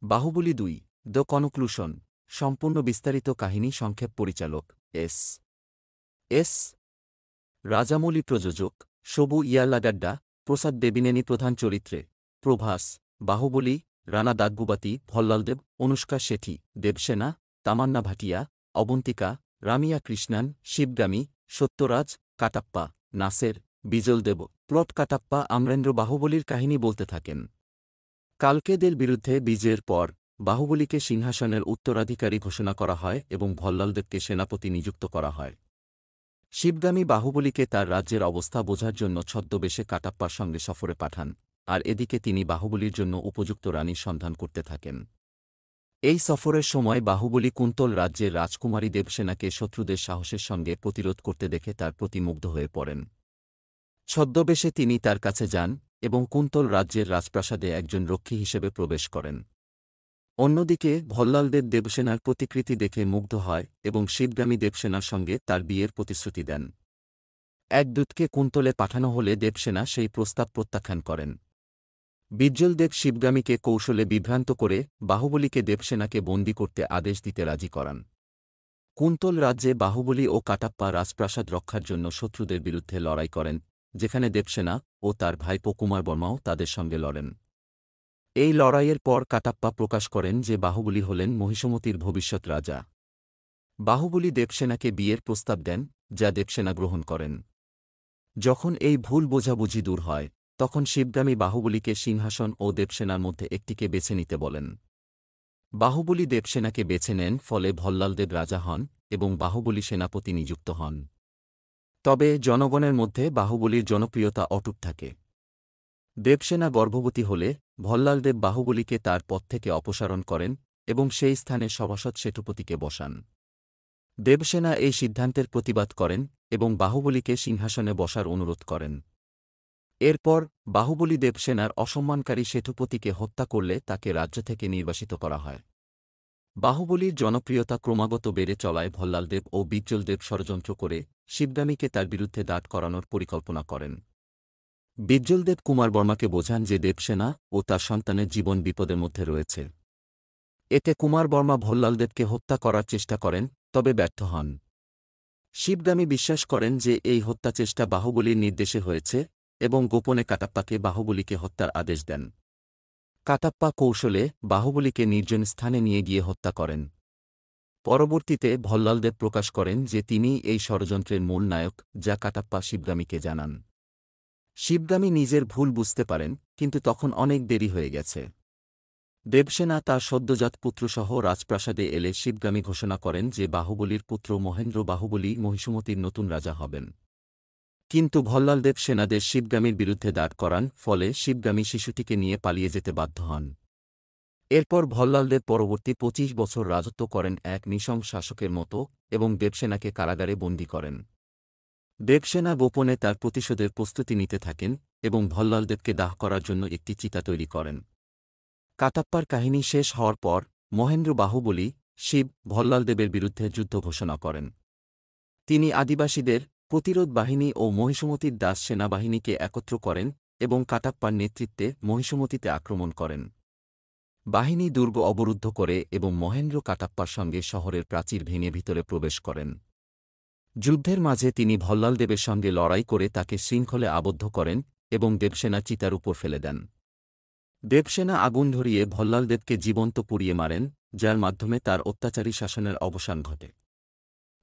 Baahubali ২ the conclusion সম্পূর্ণ বিস্তারিত কাহিনী সংক্ষেপ পরিচালক এস এস রাজামৌলি প্রযোজক শোভু ইয়ার্লাগাড্ডা প্রসাদ দেবিনেনি প্রধান চরিত্রে প্রভাস বাহুবলী রানা দাগবুবাতি ভল্লালদেব অনুষ্কা শেঠি দেবসেনা তামান্না ভাটিয়া অবন্তিকা রামিয়া কৃষ্ণান শিবগামী সত্যরাজ কাটাপ্পা নাসের বিজলদেব প্লট কাটাপ্পা আমরেন্দ্র বাহুবলীর কাহিনী বলতে থাকেন। কালকেদের বিরুদ্ধে বিজয়ের পর বাহুবলীকে সিংহাসনের উত্তরাধিকারী ঘোষণা করা হয় এবং ভল্লালদেবকে সেনাপতি নিযুক্ত করা হয়। শিবগামী বাহুবলীকে তার রাজ্যের অবস্থা বোঝার জন্য ছদ্মবেশে কাটাপ্পার সঙ্গে সফরে পাঠান, আর এদিকে তিনি বাহুবলীর জন্য উপযুক্ত রানীর সন্ধান করতে থাকেন। এই সফরের সময় বাহুবলী কুন্তল রাজ্যের রাজকুমারী দেবসেনাকে শত্রুদের সাহসের সঙ্গে প্রতিরোধ করতে দেখে তার প্রতি মুগ্ধ হয়ে পড়েন। ছদ্মবেশে তিনি তার কাছে যান এবং কুন্তল রাজ্যের রাজপ্রাসাদে একজন রক্ষী হিসেবে প্রবেশ করেন। অন্যদিকে ভল্লালদেব দেবসেনার প্রতিকৃতি দেখে মুগ্ধ হয় এবং শিবগামী দেবসেনার সঙ্গে তার বিয়ের প্রতিশ্রুতি দেন। এক দূতকে কুন্তলে পাঠানো হলে দেবসেনা সেই প্রস্তাব প্রত্যাখ্যান করেন। বিজ্জলদেব শিবগামীকে কৌশলে বিভ্রান্ত করে বাহুবলীকে দেবসেনাকে বন্দী করতে আদেশ দিতে রাজি করান। কুন্তল রাজ্যে বাহুবলী ও কাটাপ্পা রাজপ্রাসাদ রক্ষার জন্য শত্রুদের বিরুদ্ধে লড়াই করেন, যেখানে দেবসেনা ও তার ভাইপো কুমারবর্মাও তাদের সঙ্গে লড়েন। এই লড়াইয়ের পর কাটাপ্পা প্রকাশ করেন যে বাহুবলী হলেন মহিষমতির ভবিষ্যৎ রাজা। বাহুবলী দেবসেনাকে বিয়ের প্রস্তাব দেন, যা দেবসেনা গ্রহণ করেন। যখন এই ভুল বোঝাবুঝি দূর হয়, তখন শিবগামী বাহুবলীকে সিংহাসন ও দেবসেনার মধ্যে একটিকে বেছে নিতে বলেন। বাহুবলী দেবসেনাকে বেছে নেন, ফলে ভল্লালদেব রাজা হন এবং বাহুবলী সেনাপতি নিযুক্ত হন। তবে জনগণের মধ্যে বাহুবলীর জনপ্রিয়তা অটুট থাকে। দেবসেনা গর্ভবতী হলে ভল্লালদেব বাহুবলীকে তার পদ থেকে অপসারণ করেন এবং সেই স্থানে সভাসদ সেতুপতিকে বসান। দেবসেনা এই সিদ্ধান্তের প্রতিবাদ করেন এবং বাহুবলীকে সিংহাসনে বসার অনুরোধ করেন। এরপর বাহুবলী দেবসেনার অসম্মানকারী সেতুপতিকে হত্যা করলে তাকে রাজ্য থেকে নির্বাসিত করা হয়। বাহুবলীর জনপ্রিয়তা ক্রমাগত বেড়ে চলায় ভল্লালদেব ও বিজ্জলদেব ষড়যন্ত্র করে শিবগামীকে তার বিরুদ্ধে দাঁড় করানোর পরিকল্পনা করেন। বিজ্জলদেব কুমারবর্মাকে বোঝান যে দেবসেনা ও তার সন্তানের জীবন বিপদের মধ্যে রয়েছে। এতে কুমারবর্মা ভল্লালদেবকে হত্যা করার চেষ্টা করেন, তবে ব্যর্থ হন। শিবগামী বিশ্বাস করেন যে এই হত্যাচেষ্টা বাহুবলীর নির্দেশে হয়েছে এবং গোপনে কাটাপ্পাকে বাহুবলীকে হত্যার আদেশ দেন। কাটাপ্পা কৌশলে বাহুবলীকে নির্জন স্থানে নিয়ে গিয়ে হত্যা করেন। পরবর্তীতে ভল্লালদেব প্রকাশ করেন যে তিনিই এই ষড়যন্ত্রের মূল নায়ক, যা কাটাপ্পা শিবগামীকে জানান। শিবগামী নিজের ভুল বুঝতে পারেন, কিন্তু তখন অনেক দেরি হয়ে গেছে। দেবসেনা তার সদ্যজাত পুত্রসহ রাজপ্রাসাদে এলে শিবগামী ঘোষণা করেন যে বাহুবলীর পুত্র মহেন্দ্র বাহুবলী মহিষমতির নতুন রাজা হবেন। কিন্তু ভল্লালদেব সেনাদের শিবগামীর বিরুদ্ধে দাঁড় করান, ফলে শিবগামী শিশুটিকে নিয়ে পালিয়ে যেতে বাধ্য হন। এরপর ভল্লালদেব পরবর্তী ২৫ বছর রাজত্ব করেন এক নৃশংস শাসকের মতো এবং দেবসেনাকে কারাগারে বন্দী করেন। দেবসেনা গোপনে তার প্রতিশোধের প্রস্তুতি নিতে থাকেন এবং ভল্লালদেবকে দাহ করার জন্য একটি চিতা তৈরি করেন। কাটাপ্পার কাহিনী শেষ হওয়ার পর মহেন্দ্র বাহুবলী শিব ভল্লালদেবের বিরুদ্ধে যুদ্ধ ঘোষণা করেন। তিনি আদিবাসীদের প্রতিরোধ বাহিনী ও মহিষমতির দাস সেনাবাহিনীকে একত্র করেন এবং কাটাপ্পার নেতৃত্বে মহিষমতিতে আক্রমণ করেন। বাহিনী দুর্গ অবরুদ্ধ করে এবং মহেন্দ্র কাটাপ্পার সঙ্গে শহরের প্রাচীর ভেঙে ভিতরে প্রবেশ করেন। যুদ্ধের মাঝে তিনি ভল্লালদেবের সঙ্গে লড়াই করে তাকে শৃঙ্খলে আবদ্ধ করেন এবং দেবসেনা চিতার উপর ফেলে দেন। দেবসেনা আগুন ধরিয়ে ভল্লালদেবকে জীবন্ত পুড়িয়ে মারেন, যার মাধ্যমে তার অত্যাচারী শাসনের অবসান ঘটে।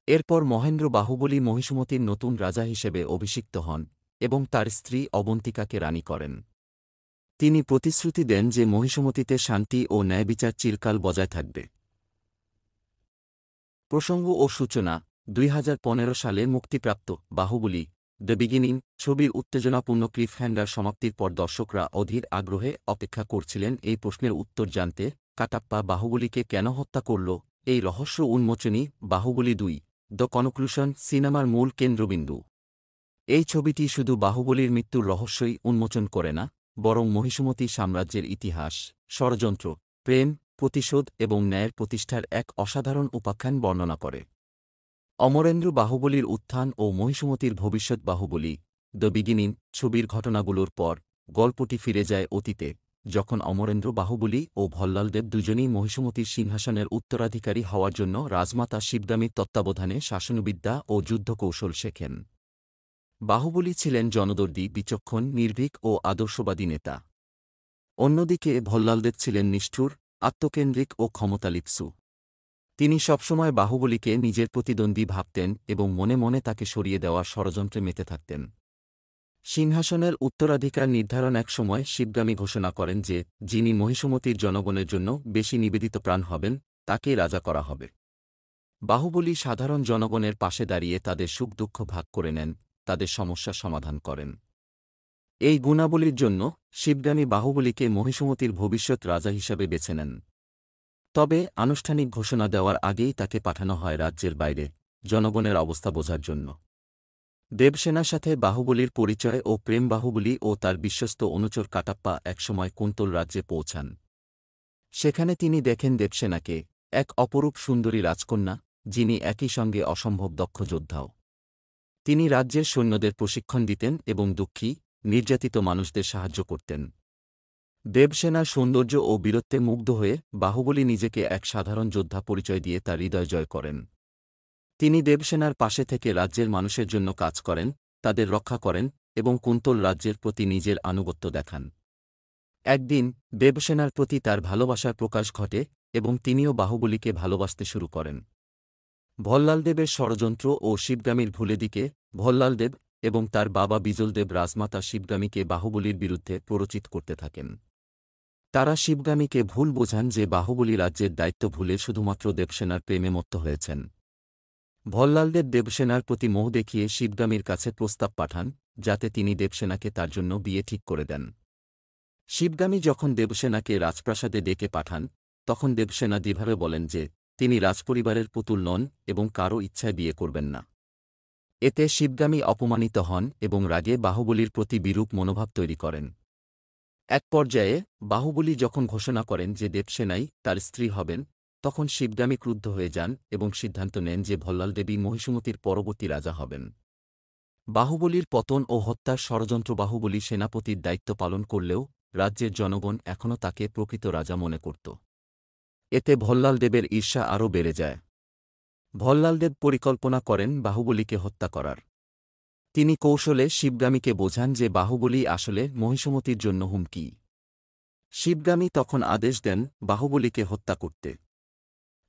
এরপর মহেন্দ্র বাহুবলী মহিষমতির নতুন রাজা হিসেবে অভিষিক্ত হন এবং তার স্ত্রী অবন্তিকাকে রানী করেন। তিনি প্রতিশ্রুতি দেন যে মহিষমতিতে শান্তি ও ন্যায়বিচার চিরকাল বজায় থাকবে। প্রসঙ্গ ও সূচনা ২০১৫ সালে মুক্তিপ্রাপ্ত বাহুবলী দ্য বিগিনিং ছবির উত্তেজনাপূর্ণ ক্লিফহ্যাঙ্গার সমাপ্তির পর দর্শকরা অধীর আগ্রহে অপেক্ষা করছিলেন এই প্রশ্নের উত্তর জানতে, কাটাপ্পা বাহুবলীকে কেন হত্যা করল। এই রহস্য উন্মোচনই বাহুবলী ২ দ্য কনক্লুশন সিনেমার মূল কেন্দ্রবিন্দু। এই ছবিটি শুধু বাহুবলীর মৃত্যুর রহস্যই উন্মোচন করে না, বরং মহিষমতী সাম্রাজ্যের ইতিহাস, ষড়যন্ত্র, প্রেম, প্রতিশোধ এবং ন্যায়ের প্রতিষ্ঠার এক অসাধারণ উপাখ্যান বর্ণনা করে। অমরেন্দ্র বাহুবলীর উত্থান ও মহিষমতির ভবিষ্যৎ বাহুবলী দ্য বিগিনিং ছবির ঘটনাগুলোর পর গল্পটি ফিরে যায় অতীতে, যখন অমরেন্দ্র বাহুবলী ও ভল্লালদেব দুজনেই মহিষমতীর সিংহাসনের উত্তরাধিকারী হওয়ার জন্য রাজমাতা শিবগামীর তত্ত্বাবধানে শাসনবিদ্যা ও যুদ্ধকৌশল শেখেন। বাহুবলী ছিলেন জনদর্দী, বিচক্ষণ, নির্ভীক ও আদর্শবাদী নেতা। অন্যদিকে ভল্লালদেব ছিলেন নিষ্ঠুর, আত্মকেন্দ্রিক ও ক্ষমতালিপ্সু। তিনি সবসময় বাহুবলীকে নিজের প্রতিদ্বন্দ্বী ভাবতেন এবং মনে মনে তাকে সরিয়ে দেওয়ার ষড়যন্ত্রে মেতে থাকতেন। সিংহাসনের উত্তরাধিকার নির্ধারণ এক সময় শিবগামী ঘোষণা করেন যে যিনি মহিষমতীর জনগণের জন্য বেশি নিবেদিত প্রাণ হবেন তাকেই রাজা করা হবে। বাহুবলী সাধারণ জনগণের পাশে দাঁড়িয়ে তাদের সুখ দুঃখ ভাগ করে নেন, তাদের সমস্যার সমাধান করেন। এই গুণাবলীর জন্য শিবগামী বাহুবলীকে মহিষমতীর ভবিষ্যৎ রাজা হিসাবে বেছে নেন। তবে আনুষ্ঠানিক ঘোষণা দেওয়ার আগেই তাকে পাঠানো হয় রাজ্যের বাইরে, জনগণের অবস্থা বোঝার জন্য। দেবসেনার সাথে বাহুবলীর পরিচয় ও প্রেম। বাহুবলী ও তার বিশ্বস্ত অনুচর কাটাপ্পা একসময় কুন্তল রাজ্যে পৌঁছান। সেখানে তিনি দেখেন দেবসেনাকে, এক অপরূপ সুন্দরী রাজকন্যা, যিনি একই সঙ্গে অসম্ভব দক্ষ যোদ্ধাও। তিনি রাজ্যের সৈন্যদের প্রশিক্ষণ দিতেন এবং দুঃখী, নির্যাতিত মানুষদের সাহায্য করতেন। দেবসেনার সৌন্দর্য ও বীরত্বে মুগ্ধ হয়ে বাহুবলী নিজেকে এক সাধারণ যোদ্ধা পরিচয় দিয়ে তার হৃদয় জয় করেন। তিনি দেবসেনার পাশে থেকে রাজ্যের মানুষের জন্য কাজ করেন, তাদের রক্ষা করেন এবং কুন্তল রাজ্যের প্রতি নিজের আনুগত্য দেখান। একদিন দেবসেনার প্রতি তার ভালোবাসার প্রকাশ ঘটে এবং তিনিও বাহুবলীকে ভালোবাসতে শুরু করেন। ভল্লালদেবের ষড়যন্ত্র ও শিবগামীর ভুলে দিকে ভল্লালদেব এবং তার বাবা বিজলদেব রাজমাতা শিবগামীকে বাহুবলীর বিরুদ্ধে প্ররোচিত করতে থাকেন। তারা শিবগামীকে ভুল বোঝান যে বাহুবলী রাজ্যের দায়িত্ব ভুলে শুধুমাত্র দেবসেনার প্রেমে মত্ত হয়েছেন। ভল্লালদেব দেবসেনার প্রতি মোহ দেখিয়ে শিবগামীর কাছে প্রস্তাব পাঠান যাতে তিনি দেবসেনাকে তার জন্য বিয়ে ঠিক করে দেন। শিবগামী যখন দেবসেনাকে রাজপ্রাসাদে ডেকে পাঠান তখন দেবসেনা দৃঢ়ভাবে বলেন যে তিনি রাজপরিবারের পুতুল নন এবং কারও ইচ্ছায় বিয়ে করবেন না। এতে শিবগামী অপমানিত হন এবং রাগে বাহুবলীর প্রতি বিরূপ মনোভাব তৈরি করেন। এক পর্যায়ে বাহুবলী যখন ঘোষণা করেন যে দেবসেনাই তার স্ত্রী হবেন, তখন শিবগামী ক্রুদ্ধ হয়ে যান এবং সিদ্ধান্ত নেন যে ভল্লালদেবী মহিষমতীর পরবর্তী রাজা হবেন। বাহুবলীর পতন ও হত্যার ষড়যন্ত্র। বাহুবলী সেনাপতির দায়িত্ব পালন করলেও রাজ্যের জনগণ এখনও তাকে প্রকৃত রাজা মনে করত। এতে ভল্লালদেবের ঈর্ষা আরও বেড়ে যায়। ভল্লালদেব পরিকল্পনা করেন বাহুবলীকে হত্যা করার। তিনি কৌশলে শিবগামীকে বোঝান যে বাহুবলী আসলে মহিষমতীর জন্য হুমকি। শিবগামী তখন আদেশ দেন বাহুবলীকে হত্যা করতে।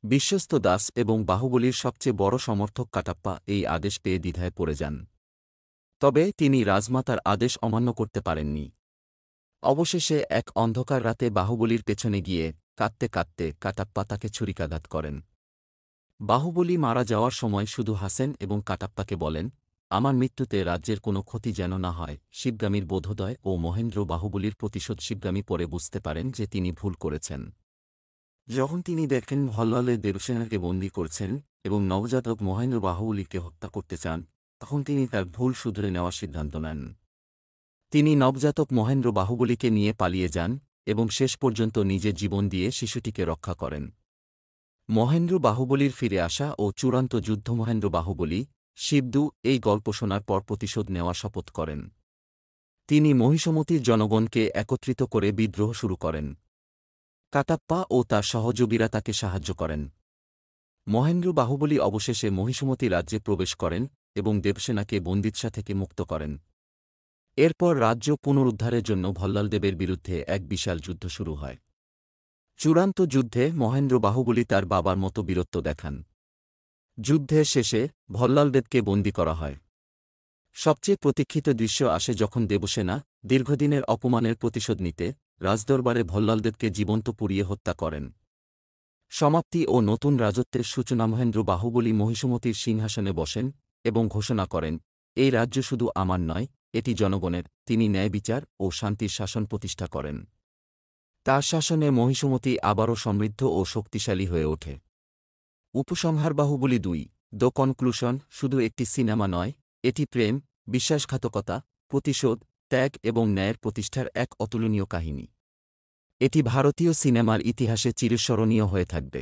বিশ্বস্ত দাস এবং বাহুবলীর সবচেয়ে বড় সমর্থক কাটাপ্পা এই আদেশ পেয়ে দ্বিধায় পড়ে যান। তবে তিনি রাজমাতার আদেশ অমান্য করতে পারেননি। অবশেষে এক অন্ধকার রাতে বাহুবলীর পেছনে গিয়ে কাঁদতে কাঁদতে কাটাপ্পা তাকে ছুরিকাঘাত করেন। বাহুবলী মারা যাওয়ার সময় শুধু হাসেন এবং কাটাপ্পাকে বলেন, আমার মৃত্যুতে রাজ্যের কোনো ক্ষতি যেন না হয়। শিবগামীর বোধোদয় ও মহেন্দ্র বাহুবলীর প্রতিশোধ। শিবগামী পরে বুঝতে পারেন যে তিনি ভুল করেছেন। যখন তিনি দেখেন ভল্লালে দেবসেনাকে বন্দী করছেন এবং নবজাতক মহেন্দ্র বাহুবলীকে হত্যা করতে চান, তখন তিনি তার ভুল শুধরে নেওয়ার সিদ্ধান্ত নেন। তিনি নবজাতক মহেন্দ্র বাহুবলীকে নিয়ে পালিয়ে যান এবং শেষ পর্যন্ত নিজের জীবন দিয়ে শিশুটিকে রক্ষা করেন। মহেন্দ্র বাহুবলীর ফিরে আসা ও চূড়ান্ত যুদ্ধ। মহেন্দ্র বাহুবলী, শিবদু এই গল্প শোনার পর প্রতিশোধ নেওয়া শপথ করেন। তিনি মহিষমতীর জনগণকে একত্রিত করে বিদ্রোহ শুরু করেন। কাটাপ্পা ও তার সহযোগীরা তাকে সাহায্য করেন। মহেন্দ্র বাহুবলী অবশেষে মহিষমতী রাজ্যে প্রবেশ করেন এবং দেবসেনাকে বন্দিদশা থেকে মুক্ত করেন। এরপর রাজ্য পুনরুদ্ধারের জন্য ভল্লালদেবের বিরুদ্ধে এক বিশাল যুদ্ধ শুরু হয়। চূড়ান্ত যুদ্ধে মহেন্দ্র বাহুবলী তার বাবার মতো বীরত্ব দেখান। যুদ্ধের শেষে ভল্লালদেবকে বন্দী করা হয়। সবচেয়ে প্রতীক্ষিত দৃশ্য আসে যখন দেবসেনা দীর্ঘদিনের অপমানের প্রতিশোধ নিতে রাজদরবারে ভল্লালদেবকে জীবন্ত পুড়িয়ে হত্যা করেন। সমাপ্তি ও নতুন রাজত্বের সূচনা। মহেন্দ্র বাহুবলী মহিষমতীর সিংহাসনে বসেন এবং ঘোষণা করেন, এই রাজ্য শুধু আমার নয়, এটি জনগণের। তিনি ন্যায় বিচার ও শান্তির শাসন প্রতিষ্ঠা করেন। তার শাসনে মহিষমতী আবারও সমৃদ্ধ ও শক্তিশালী হয়ে ওঠে। উপসংহার: বাহুবলী ২ দ্য কনক্লুশন শুধু একটি সিনেমা নয়, এটি প্রেম, বিশ্বাসঘাতকতা, প্রতিশোধ, ত্যাগ এবং ন্যায়ের প্রতিষ্ঠার এক অতুলনীয় কাহিনী। এটি ভারতীয় সিনেমার ইতিহাসে চিরস্মরণীয় হয়ে থাকবে।